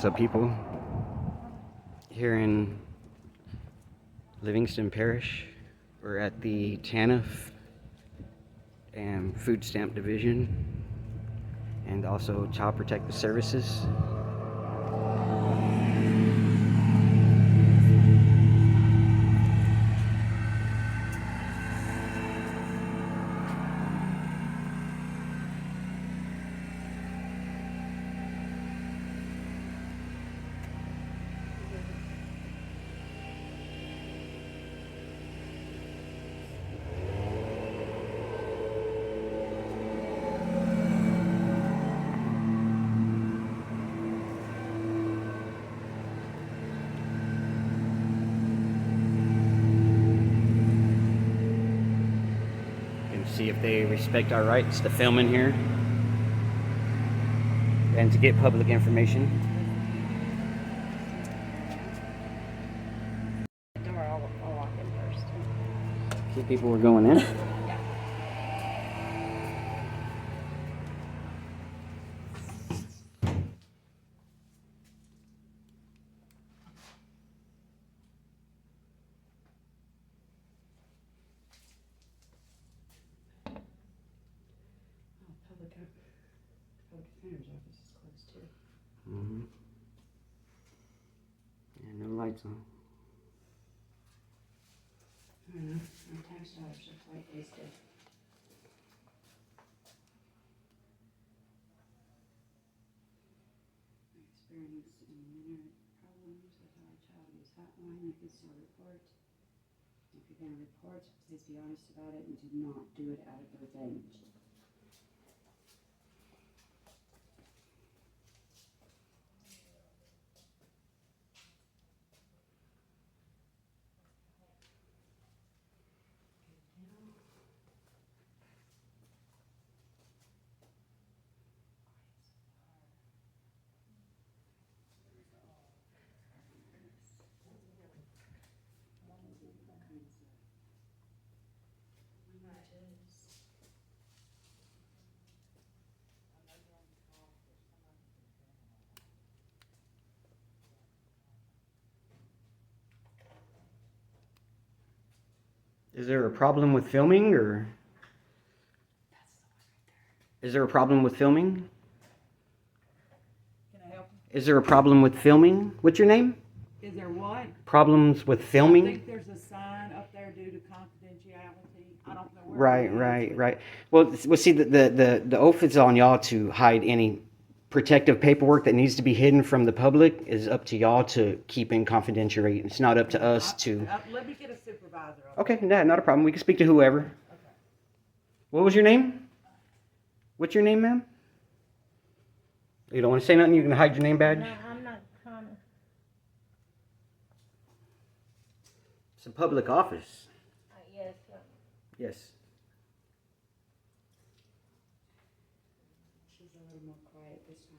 What's up, people? Here in Livingston Parish, we're at the TANF and Food Stamp Division and also Child Protective Services. See if they respect our rights to film in here and to get public information. I'll walk in first. See, people were going in. Public defender's office is closed too. And no lights on. I don't know. Our tax dollars are quite wasted. Experience in minor problems with our child abuse hotline. You can still report. If you're going to report, please be honest about it and do not do it out of revenge. Is there a problem with filming, or is there a problem with filming? Can I help? Is there a problem with filming? What's your name? Is there what? Problems with I filming? think there's a sign up there due to confidentiality. I don't know where. Right. Well, see, the oath is on y'all to hide any protective paperwork that needs to be hidden from the public. Is up to y'all to keep in confidentiality. It's not up to us to. Let me get a supervisor. Okay, not a problem. We can speak to whoever. Okay. What was your name? What's your name, ma'am? You don't want to say nothing? You can hide your name badge? No, I'm not trying to. It's a public office. Yes. Yes. She's a little more quiet this time.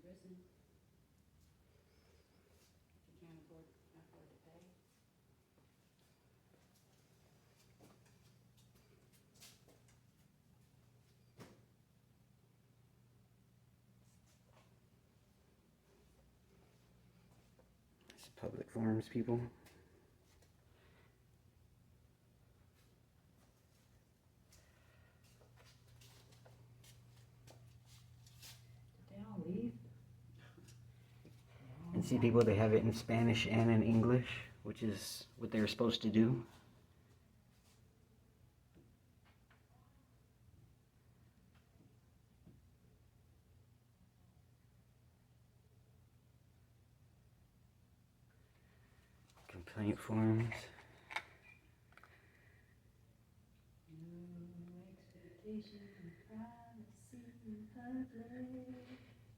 Prison. If you can't afford to pay. It's public forums, people. Did they all leave? And see, people, they have it in Spanish and in English, which is what they're supposed to do. Complaint forms.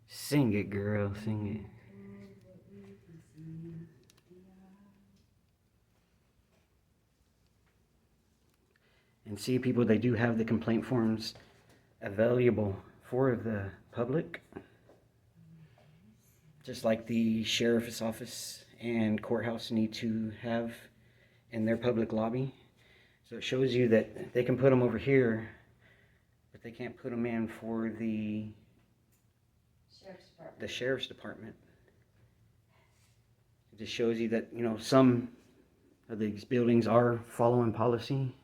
Sing it, girl, sing it. And see, people, they do have the complaint forms available for the public. Just like the sheriff's office and courthouse need to have in their public lobby. So it shows you that they can put them over here, but they can't put them in for the sheriff's department. It just shows you that, some of these buildings are following policy.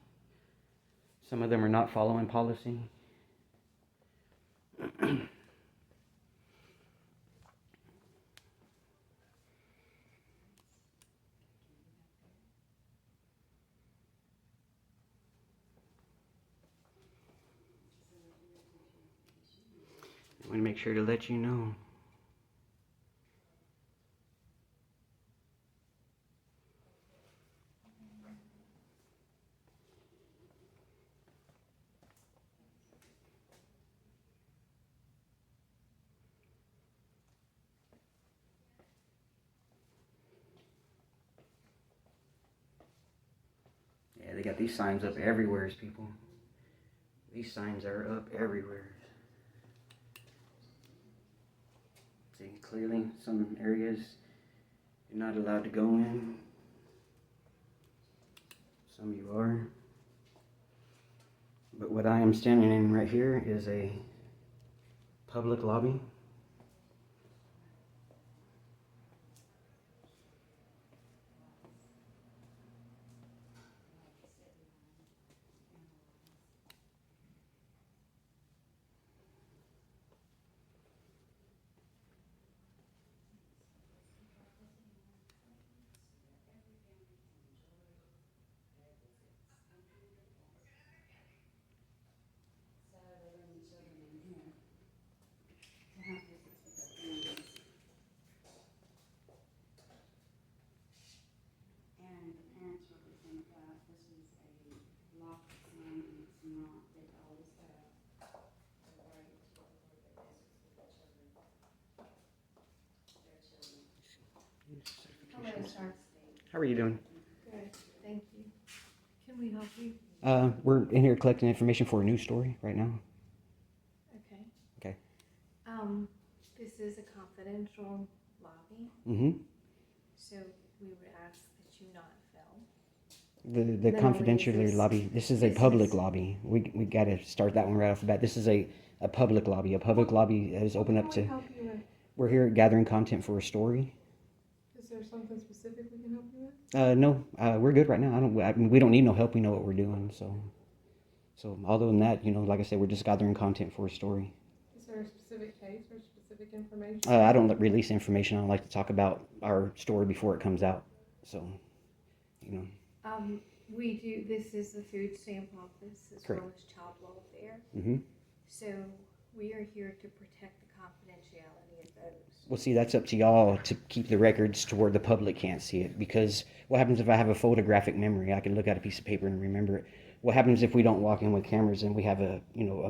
Some of them are not following policy. I want to make sure to let you know. Yeah, they got these signs up everywhere, people. These signs are up everywhere. See, clearly some areas you're not allowed to go in. Some you are. But what I am standing in right here is a public lobby. How are you doing? Good, thank you. Can we help you? We're in here collecting information for a news story right now. Okay. Okay. This is a confidential lobby, Mm-hmm. so we would ask that you not film. The No, confidential this is- lobby. This is a this public is- lobby. We got to start that one right off the bat. This is a public lobby. A public lobby is open up What to. can we help you with? We're here gathering content for a story. Is there something specific we can help you with? No, we're good right now. We don't need no help. We know what we're doing. So other than that, like I said, we're just gathering content for a story. Is there a specific case or specific information? I don't release information. I don't like to talk about our story before it comes out. So, We do, this is the food stamp office as Correct. well as child welfare. Mm-hmm. So we are here to protect the confidentiality of those. Well, see, that's up to y'all to keep the records to where the public can't see it. Because what happens if I have a photographic memory? I can look at a piece of paper and remember it. What happens if we don't walk in with cameras and we have a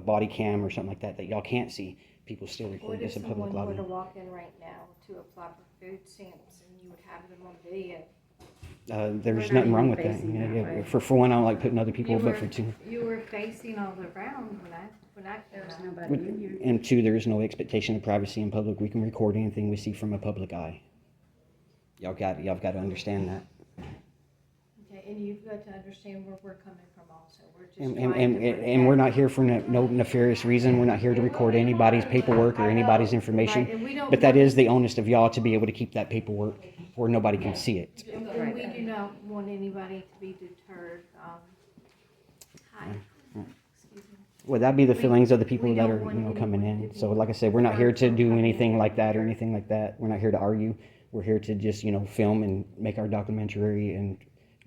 body cam or something like that y'all can't see? People still record What if this in public someone were lobby. to walk in right now to apply for food stamps and you would have them on video? There's We're not nothing wrong even with that. facing Yeah, that yeah. way. For one, I don't like putting other people, You but were- for two, You were facing all around when I There was came out. nobody in here. and two, there is no expectation of privacy in public. We can record anything we see from a public eye. Y'all got to understand that. Okay, and you've got to understand where we're coming from also. We're just And, trying and, to and, and we're not here for no nefarious reason. We're not here to record anybody's paperwork or anybody's information. Right, and we don't But that want- is the onus of y'all to be able to keep that paperwork where nobody can see it. And we do not want anybody to be deterred. Hi. Excuse me. Well, that'd be the We- feelings of the people we that don't are, want coming anyone in. to So be like I said, we're not here to harmed do from anything coming like that or in. anything like that. We're not here to argue. We're here to just, film and make our documentary and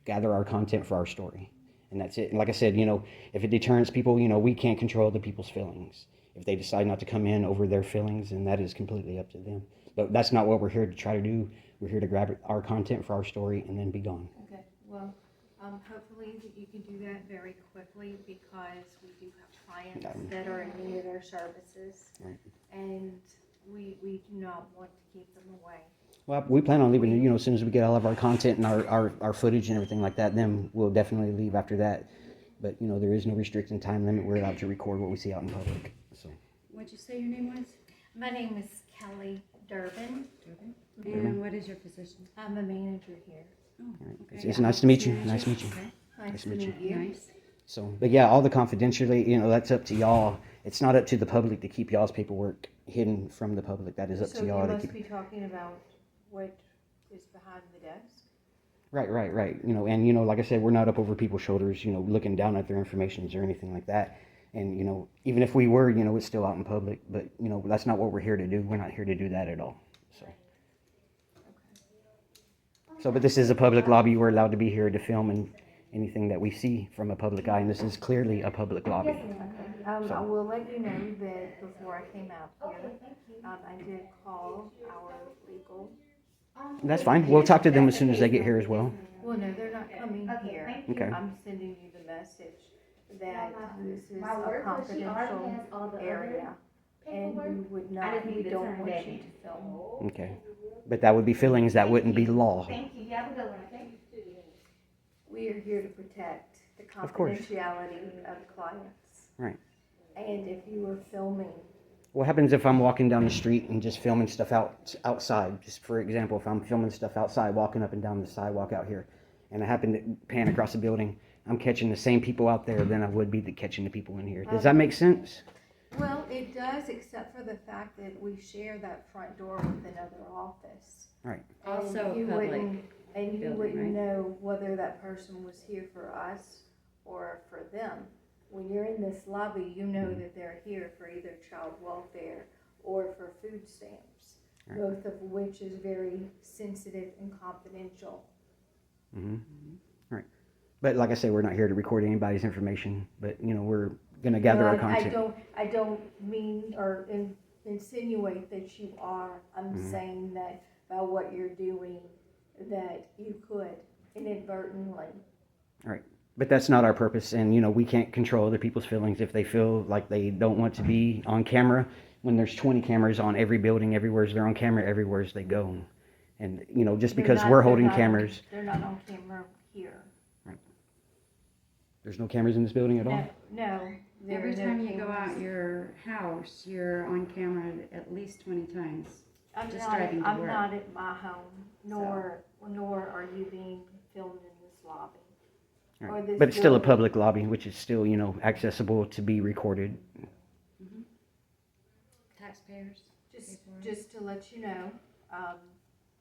gather our content for our story. And that's it. And like I said, if it deters people, we can't control the people's feelings. If they decide not to come in over their feelings, then that is completely up to them. But that's not what we're here to try to do. We're here to grab our content for our story and then be gone. Okay, well, hopefully that you can do that very quickly because we do have clients that are in need of our services. Right. And we do not want to keep them away. Well, we plan on leaving, as soon as we get all of our content and our footage and everything like that, then we'll definitely leave after that. But, there is no restricted time limit. We're allowed to record what we see out in public. So. What'd you say your name was? My name is Kelly Durbin. And what is your position? I'm a manager here. Oh, It's, it's nice to meet you. Nice to meet you. Nice to meet meet you. Nice. So, but yeah, all the confidentially, that's up to y'all. It's not up to the public to keep y'all's paperwork hidden from the public. That is up So to y'all you to must keep. be talking about what is behind the desk? Right. And like I said, we're not up over people's shoulders, looking down at their informations or anything like that. And, even if we were, it's still out in public. But, that's not what we're here to do. We're not here to do that at all. So, but this is a public lobby. We're allowed to be here to film and anything that we see from a public eye. And this is clearly a public lobby. I will let you know that before I came out here, I did call our legal. That's fine. We'll talk to them as soon as they get here as well. Well, no, they're not coming here. Okay. I'm sending you the message that this is a confidential area. And we don't want you to film. Okay. But that would be feelings. That wouldn't be law. We are here to protect the Of course. confidentiality of clients. Right. And if you were filming, What happens if I'm walking down the street and just filming stuff outside? Just for example, if I'm filming stuff outside, walking up and down the sidewalk out here, and I happen to pan across the building, I'm catching the same people out there than I would be catching the people in here. Does that make sense? well, it does, except for the fact that we share that front door with another office. Right. And Also you public wouldn't- And you building, wouldn't right? know whether that person was here for us or for them. When you're in this lobby, you know that they're here for either child welfare or for food stamps, Right. both of which is very sensitive and confidential. Right. But like I say, we're not here to record anybody's information. But we're gonna gather our content. I don't mean or insinuate that you are. I'm saying that by what you're doing, that you could inadvertently. Right. But that's not our purpose, and we can't control other people's feelings if they feel like they don't want to be on camera. When there's 20 cameras on every building, everywhere they're on camera, everywhere they go, and just because we're holding cameras, They're not on camera here. there's no cameras in this building at all. No. there Every are no time you go cameras. out your house, you're on camera at least 20 times. I'm just not, driving to I'm work. not at my home, nor are you being filmed in this lobby. Right. Or this But it's still a building. public lobby, which is still accessible to be recorded. Taxpayers. Just to let you know,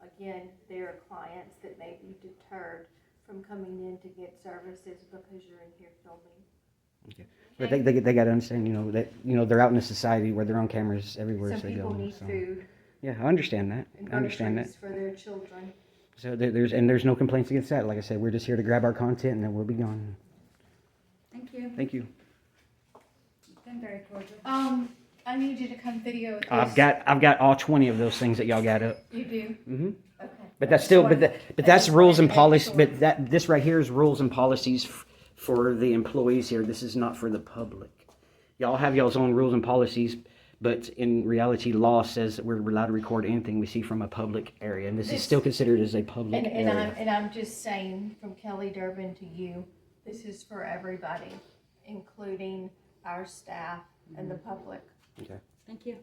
again, there are clients that may be deterred from coming in to get services because you're in here filming. But they got to understand, that they're out in a society where they're on cameras everywhere Some they go. people need So. food Yeah, I understand that. and I understand that. groceries for their children. So there's no complaints against that. Like I said, we're just here to grab our content and then we'll be gone. Thank you. Thank you. You've been very cordial. I need you to come video this. I've got all 20 of those things that y'all got up. You do? Mm-hmm. Okay. But that's still, but that's rules and policies. Excellent. But this right here is rules and policies for the employees here. This is not for the public. Y'all have y'all's own rules and policies, but in reality, law says that we're allowed to record anything we see from a public area, and this is still considered as a public area. I'm just saying, from Kelly Durbin to you, this is for everybody, including our staff and the public. Okay. Thank you.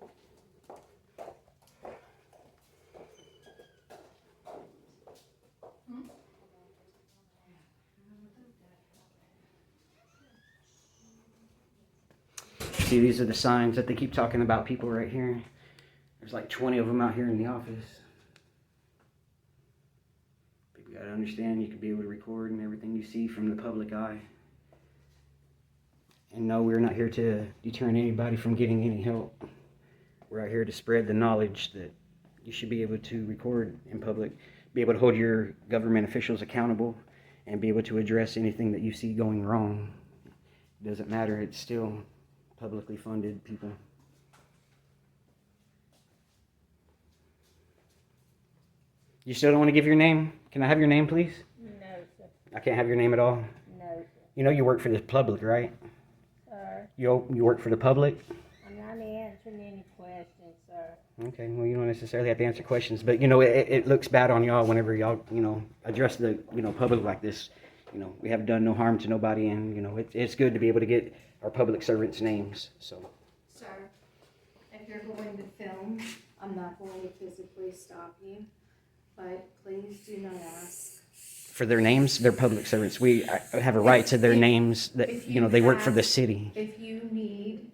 See, these are the signs that they keep talking about people right here. There's like 20 of them out here in the office. People gotta understand you can be able to record and everything you see from the public eye. And no, we're not here to deter anybody from getting any help. We're out here to spread the knowledge that you should be able to record in public, be able to hold your government officials accountable, and be able to address anything that you see going wrong. It doesn't matter, it's still publicly funded people. You still don't want to give your name? Can I have your name, please? No, sir. I can't have your name at all? No, sir. You know you work for the public, right? Sir, You work for the public? I'm not answering any questions, sir. Okay, well, you don't necessarily have to answer questions, but, you know, it looks bad on y'all whenever y'all, you know, address the, you know, public like this. You know, we have done no harm to nobody, and, you know, it's good to be able to get our public servants' names, so. Sir, if you're going to film, I'm not going to physically stop you, but please do not ask. For their names, they're public servants. We have a right to their names that, If you know, they work for have- the city. If you need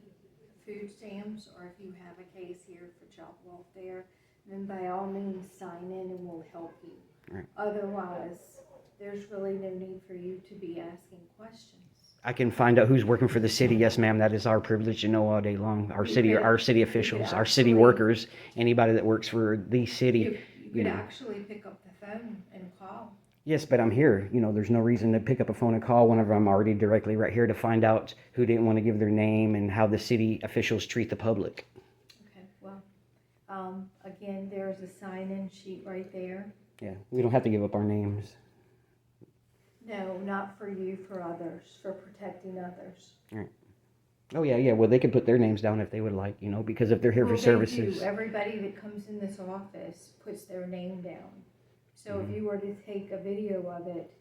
food stamps, or if you have a case here for child welfare, then by all means, sign in and we'll help you. Right. Otherwise, there's really no need for you to be asking questions. I can find out who's working for the city. Yes, ma'am, that is our privilege to know all day long. Our city officials, our city actually- workers, anybody that works for the city. You could know. actually pick up the phone and call. Yes, but I'm here. You know, there's no reason to pick up a phone and call whenever I'm already directly right here to find out who didn't want to give their name and how the city officials treat the public. Okay, well, again, there's a sign-in sheet right there. Yeah, we don't have to give up our names. No, not for you, for others, for protecting others. Oh, yeah, well, they could put their names down if they would like, you know, because if they're here Well, for they services. do. Everybody that comes in this office puts their name down. So if you were to take a video of it,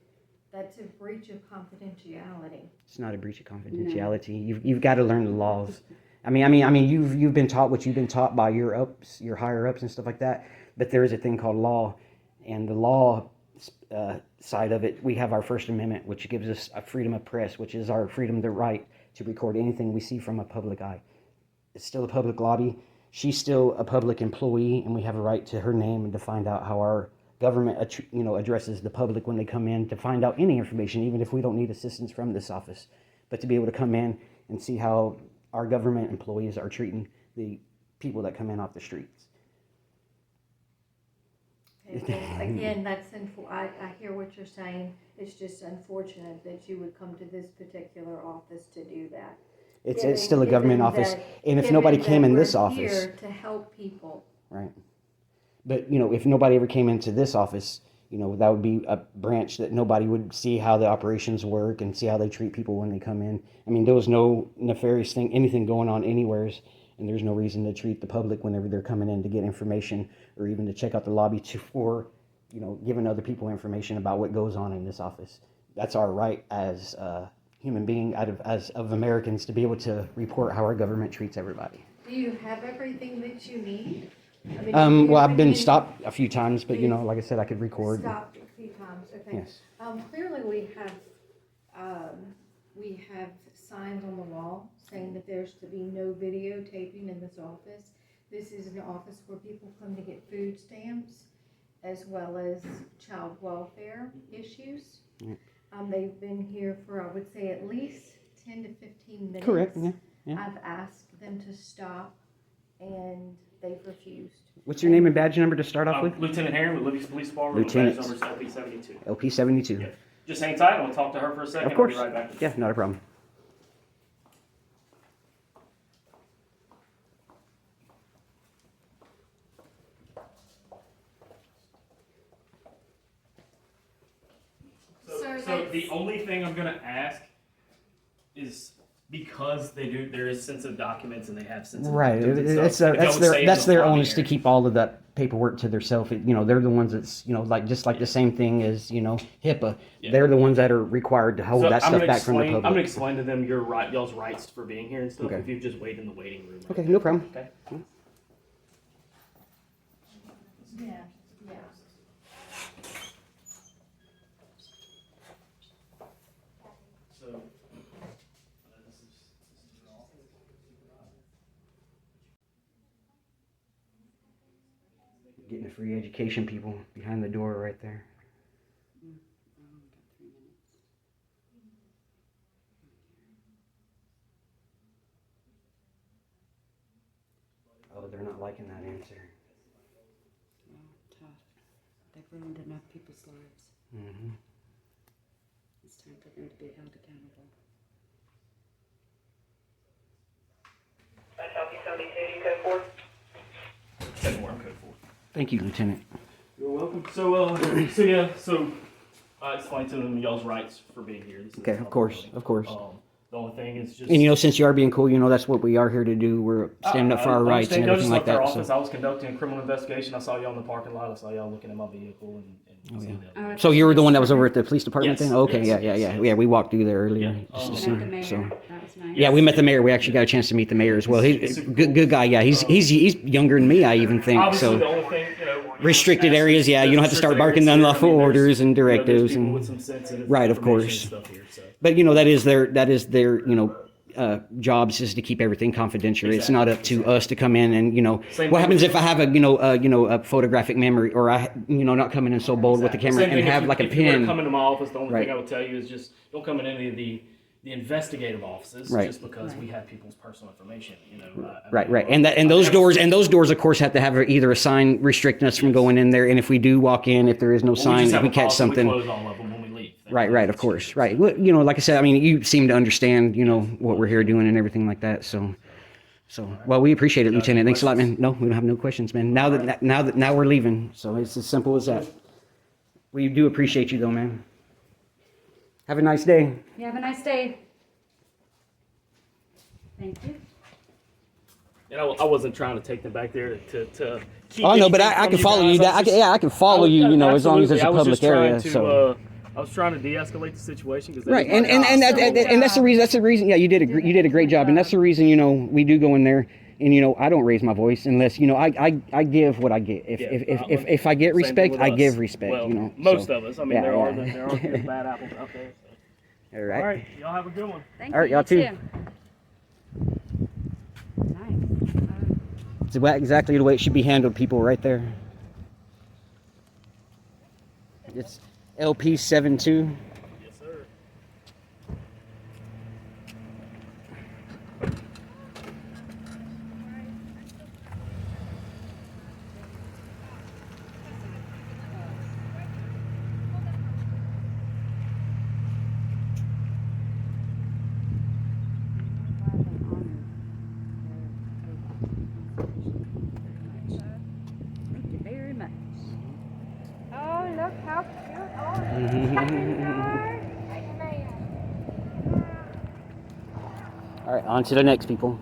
that's a breach of confidentiality. It's not a breach of confidentiality. You've got to learn the laws. I mean, you've been taught what you've been taught by your higher ups and stuff like that. But there is a thing called law, and the law side of it, we have our First Amendment, which gives us a freedom of press, which is our freedom, the right to record anything we see from a public eye. It's still a public lobby. She's still a public employee, and we have a right to her name and to find out how our government, you know, addresses the public when they come in, to find out any information, even if we don't need assistance from this office, but to be able to come in and see how our government employees are treating the people that come in off the streets. Okay, well, again, I hear what you're saying. It's just unfortunate that you would come to this particular office to do that. It's still a government Given office, that- and if given nobody that came in we're this office, here to help people. right? But, you know, if nobody ever came into this office, you know, that would be a branch that nobody would see how the operations work and see how they treat people when they come in. I mean, there was no nefarious thing, anything going on anywheres, and there's no reason to treat the public whenever they're coming in to get information or even to check out the lobby for, you know, giving other people information about what goes on in this office. That's our right as a human being, as of Americans, to be able to report how our government treats everybody. Do you have everything that you need? I mean, Well, I've been stopped a few times, but, you know, like I said, I could record. Stopped a few times, okay. Yes. Clearly we have signs on the wall saying that there's to be no videotaping in this office. This is an office where people come to get food stamps as well as child welfare issues. Yep. They've been here for, I would say, at least 10 to 15 minutes. Correct, yeah. I've asked them to stop and they've refused. What's your name and badge number to start off with? Lieutenant Herring with Livingston Police Department. Lieutenant. Badge number is LP72. LP 72. Yeah. Just hang tight. I'll talk to her for a second. Of course. I'll be right back. Yeah, not a problem. So the only thing I'm gonna ask is because there is sensitive documents and they have sensitive Right. victims and That's stuff, if y'all would say that's in the their lobby onus to area. keep all of that paperwork to themselves. You know, they're the ones that's, you know, like just like the same thing as, you know, HIPAA. Yeah. They're the ones that are required to hold So that I'm stuff gonna back from the explain- public. I'm gonna explain to them your right, y'all's rights for being here and stuff. Okay. If you just wait in the waiting room. Okay, no problem. Okay. Yeah, yeah. So. Getting a free education, people behind the door right there. Got 3 minutes. Oh, they're not liking that answer. Well, tough. They've ruined enough people's lives. Mm-hmm. It's time for them to be held accountable. That's LP 72, you code 4. Code 4, I'm code 4. Thank you, Lieutenant. You're welcome. So I explained to them y'all's rights for being here. This is Okay, of course, of course. The only thing is just. And since you are being cool, that's what we are here to do. We're standing up for our rights and everything like that. Office. I was conducting a criminal investigation. I saw y'all in the parking lot. I saw y'all looking at my vehicle and So you were the one that was over at the police department Yes, then? Okay, yes, yeah. yes. Yeah, we walked through there earlier. Yeah. Just to We see, met the mayor. so. That was nice. Yeah, we met the mayor. We actually got a chance to meet the mayor as well. He's a good guy. Yeah, he's younger than me, I even think. Obviously, the So only thing, restricted areas, yeah, you don't have to start barking unlawful orders and directives there's people and with some sensitive right, of information course. and stuff here, so. But that is their jobs is to keep everything confidential. It's not up to us to come in and Same what thing happens with- if I have a photographic memory or I not coming in so bold with the camera Same and thing have if like a you were to pin. come into my office, the only Right. thing I would tell you is just don't come in any of the investigative offices Right. just because we have people's personal information. Right. And those doors of course have to have either a sign restricting us from going in there, and if we do walk in, if there is no sign, if we catch something. We close all of them when we leave. Right, of course. Right. Well, like I said, I mean, you seem to understand, what we're here doing and everything like that. So, well, we appreciate it, Lieutenant. Thanks a lot, man. No, we don't have no questions, man. Now we're leaving. So it's as simple as that. We do appreciate you though, man. Have a nice day. You have a nice day. Thank you. And I wasn't trying to take them back there to keep Oh no, but anything I from can follow guys. you. I was just- I can follow you. As long as it's a Absolutely. I was public just trying area. to, So. I was trying to de-escalate the situation because Right, and that's the reason. That's the reason. Yeah, you did a great job, and that's the reason. We do go in there, and I don't raise my voice unless I give what I get. If I get respect, I give respect. Well, most so, of us. I mean, yeah, there are yeah. the bad apples out there. So. All right. All right, y'all have a good one. Thank All right, you. y'all You too. Nice. It's exactly the way it should be handled, people. Right there. It's LP 72. Yes, sir. Thank you very much. Oh, look how cute. All right, on to the next people.